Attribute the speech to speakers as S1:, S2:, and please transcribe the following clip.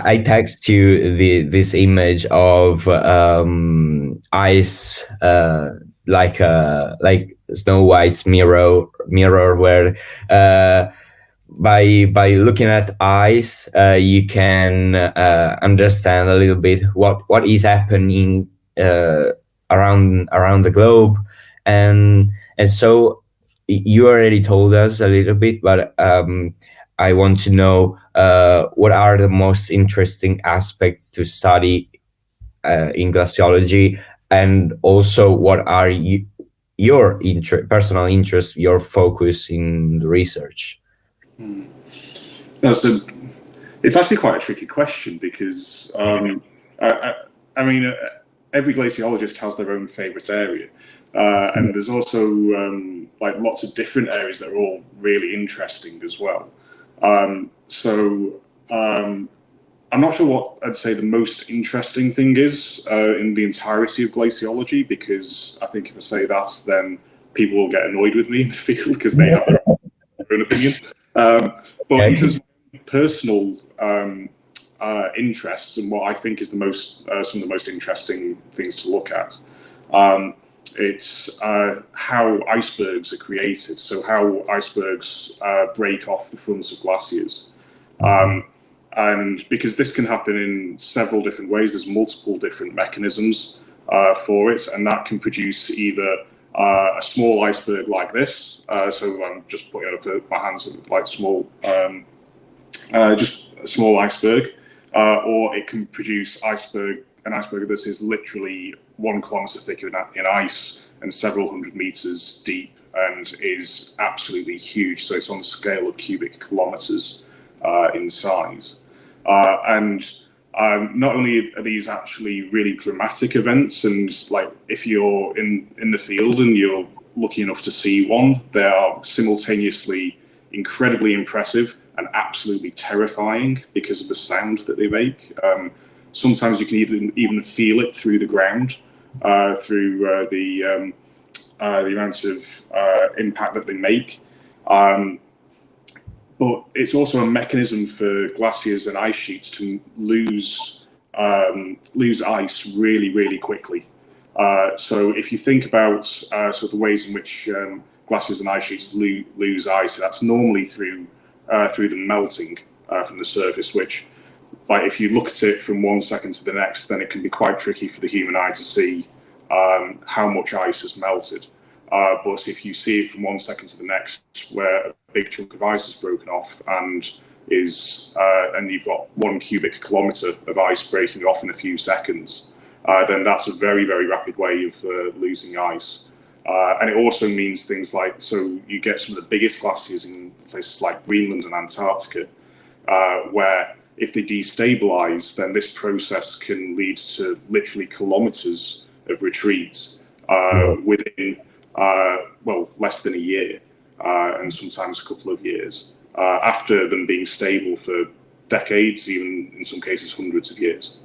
S1: I text you this image of ice, like Snow White's mirror, where by looking at ice, you can understand a little bit what is happening around the globe, and so you already told us a little bit, but I want to know what are the most interesting aspects to study in glaciology, and also what are your personal interest, your focus in the research.
S2: No, so it's actually quite a tricky question because I mean, every glaciologist has their own favourite area, and there's also like lots of different areas that are all really interesting as well. I'm not sure what I'd say the most interesting thing is in the entirety of glaciology, because I think if I say that, then people will get annoyed with me in the field because they have their own opinion. But in terms of personal interests and what I think is some of the most interesting things to look at, it's how icebergs are created. So how icebergs break off the fronts of glaciers. And because this can happen in several different ways, there's multiple different mechanisms for it, and that can produce either a small iceberg like this. So I'm just putting it up my hands like small, just a small iceberg, or it can produce an iceberg that is literally 1 kilometer thick in ice and several hundred meters deep and is absolutely huge. So it's on the scale of cubic kilometers in size. Not only are these actually really dramatic events, and like if you're in the field and you're lucky enough to see one, they are simultaneously incredibly impressive and absolutely terrifying because of the sound that they make. Sometimes you can even feel it through the ground, through the amount of impact that they make. But it's also a mechanism for glaciers and ice sheets to lose ice really, really quickly. So if you think about sort of the ways in which glaciers and ice sheets lose ice, that's normally through them melting from the surface, which, like, if you look at it from 1 second to the next, then it can be quite tricky for the human eye to see how much ice has melted. But if you see it from 1 second to the next, where a big chunk of ice is broken off and you've got 1 cubic kilometer of ice breaking off in a few seconds, then that's a very, very rapid way of losing ice. And it also means things like, so you get some of the biggest glaciers in places like Greenland and Antarctica, where if they destabilize, then this process can lead to literally kilometers of retreat within less than a year, and sometimes a couple of years, after them being stable for decades, even in some cases hundreds of years.